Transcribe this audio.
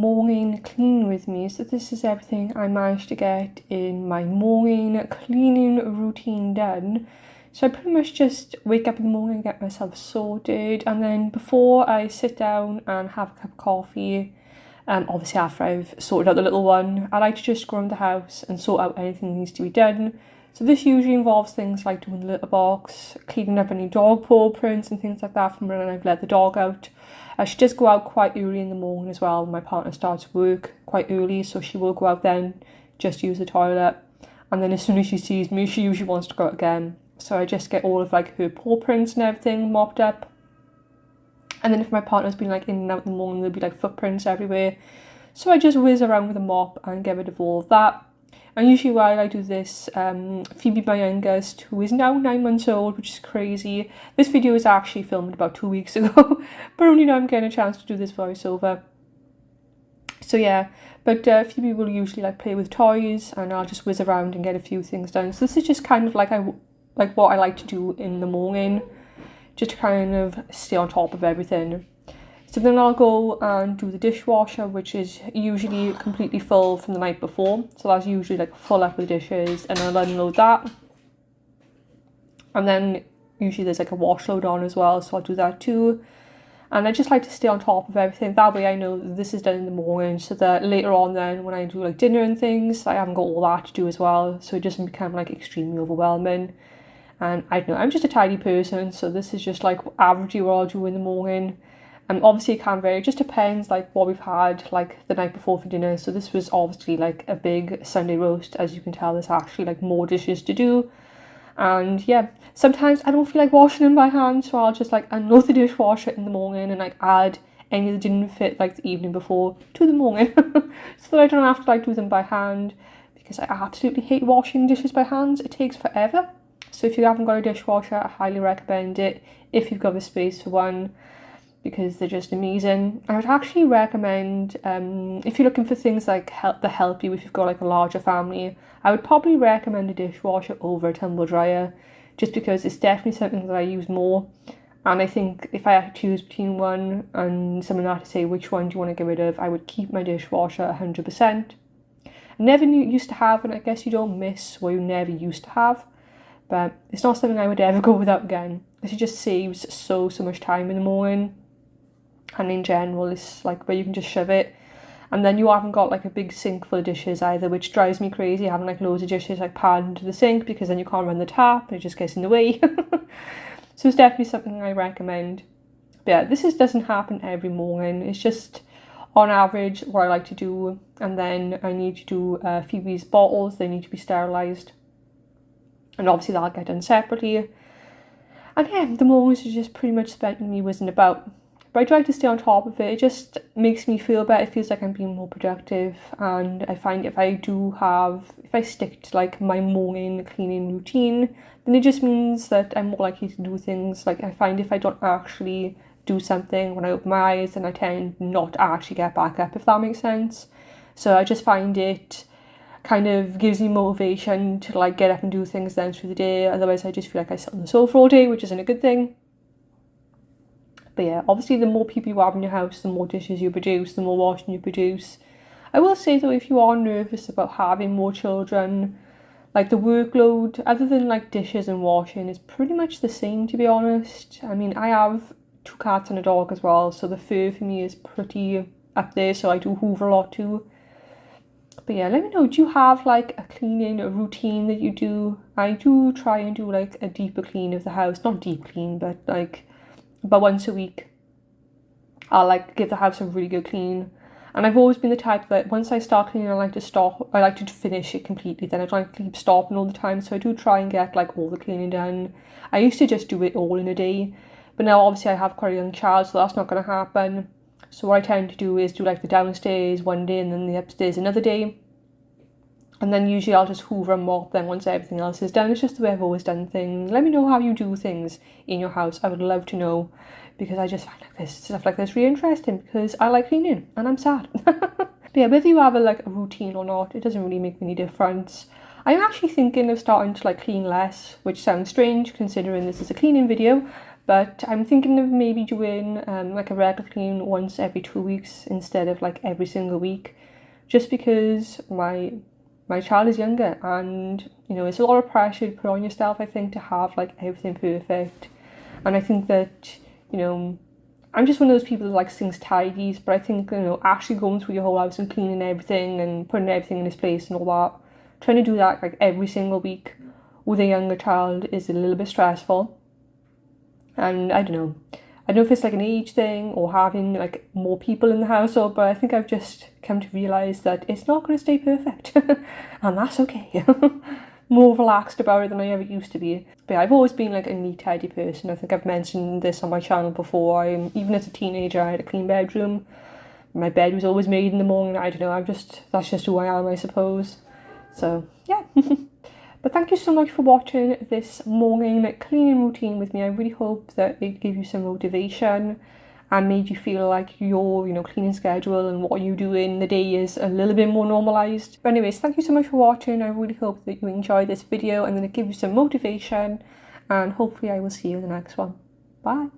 morning clean with me. So this is everything I managed to get in my morning cleaning routine done. So I pretty much just wake up in the morning, get myself sorted, and then before I sit down and have a cup of coffee, obviously after I've sorted out the little one, I like to just go around the house and sort out anything that needs to be done. So this usually involves things like doing the litter box, cleaning up any dog paw prints and things like that from when I've let the dog out. She does go out quite early in the morning as well. My partner starts work quite early, so she will go out then, just use the toilet. And then as soon as she sees me, she usually wants to go out again. So I just get all of like her paw prints and everything mopped up. And then if my partner's been like in and out in the morning, there'll be like footprints everywhere. So I just whiz around with a mop and get rid of all of that. And usually while I do this, Phoebe, my youngest, who is now 9 months old, which is crazy. This video is actually filmed about 2 weeks ago, but only now I'm getting a chance to do this voiceover. So yeah, but Phoebe will usually like play with toys, and I'll just whiz around and get a few things done. So this is just kind of like what I like to do in the morning, just to kind of stay on top of everything. So then I'll go and do the dishwasher, which is usually completely full from the night before. So that's usually like full up with dishes, and I'll unload that. And then usually there's like a wash load on as well, so I'll do that too. And I just like to stay on top of everything. That way I know this is done in the morning, so that later on then when I do like dinner and things, I haven't got all that to do as well. So it doesn't become like extremely overwhelming. And I don't know, I'm just a tidy person, so this is just like averagely what I'll do in the morning. And obviously it can vary, it just depends like what we've had like the night before for dinner. So this was obviously like a big Sunday roast. As you can tell, there's actually like more dishes to do. And yeah, sometimes I don't feel like washing them by hand, so I'll just like unload the dishwasher in the morning and like add any that didn't fit like the evening before to the morning. So that I don't have to like do them by hand, because I absolutely hate washing dishes by hand. It takes forever. So if you haven't got a dishwasher, I highly recommend it if you've got the space for one, because they're just amazing. I would actually recommend, if you're looking for things like that help you if you've got like a larger family, I would probably recommend a dishwasher over a tumble dryer, just because it's definitely something that I use more. And I think if I had to choose between one and someone had to say which one do you want to get rid of, I would keep my dishwasher 100%. I never used to have, and I guess you don't miss what you never used to have, but it's not something I would ever go without again, because it just saves so much time in the morning. And in general, it's like where you can just shove it, and then you haven't got like a big sink full of dishes either, which drives me crazy, having like loads of dishes like piled into the sink, because then you can't run the tap and it just gets in the way. So it's definitely something I recommend. But yeah, this doesn't happen every morning, it's just on average what I like to do. And then I need to do Phoebe's bottles, they need to be sterilised, and obviously that'll get done separately. And yeah, the mornings are just pretty much spent with me whizzing about. But I try to stay on top of it. It just makes me feel better. It feels like I'm being more productive. And I find if I stick to like my morning cleaning routine, then it just means that I'm more likely to do things. Like I find if I don't actually do something when I open my eyes, then I tend not to actually get back up, if that makes sense. So I just find it kind of gives me motivation to like get up and do things then through the day. Otherwise I just feel like I sit on the sofa all day, which isn't a good thing. But yeah, obviously the more people you have in your house, the more dishes you produce, the more washing you produce. I will say though, if you are nervous about having more children, like the workload, other than like dishes and washing, is pretty much the same, to be honest. I mean, I have 2 cats and a dog as well, so the fur for me is pretty up there, so I do hoover a lot too. But yeah, let me know, do you have like a cleaning routine that you do? I do try and do like a deeper clean of the house, not deep clean, but like about once a week. I'll like give the house a really good clean. And I've always been the type that once I start cleaning, I like to finish it completely. Then I don't like to keep stopping all the time. So I do try and get like all the cleaning done. I used to just do it all in a day, but now obviously I have quite a young child, so that's not going to happen. So what I tend to do is do like the downstairs one day and then the upstairs another day. And then usually I'll just hoover and mop then once everything else is done. It's just the way I've always done things. Let me know how you do things in your house. I would love to know, because I just find like stuff like this really interesting, because I like cleaning and I'm sad. But yeah, whether you have a routine or not, it doesn't really make any difference. I'm actually thinking of starting to like clean less, which sounds strange considering this is a cleaning video, But I'm thinking of maybe doing like a regular clean once every 2 weeks instead of like every single week, just because my child is younger, and you know, it's a lot of pressure to put on yourself, I think, to have like everything perfect. And I think that, you know, I'm just one of those people that likes things tidies, but I think, you know, actually going through your whole house and cleaning everything and putting everything in its place and all that, trying to do that like every single week with a younger child is a little bit stressful. And I don't know. I don't know if it's like an age thing or having like more people in the household, but I think I've just come to realise that it's not going to stay perfect. And that's okay. More relaxed about it than I ever used to be. But I've always been like a neat, tidy person. I think I've mentioned this on my channel before. Even as a teenager, I had a clean bedroom. My bed was always made in the morning. I don't know, that's just who I am, I suppose. So, yeah. But thank you so much for watching this morning cleaning routine with me. I really hope that it gave you some motivation and made you feel like your, you know, cleaning schedule and what you do in the day is a little bit more normalized. But anyways, thank you so much for watching. I really hope that you enjoyed this video and that it gives you some motivation, and hopefully I will see you in the next one. Bye.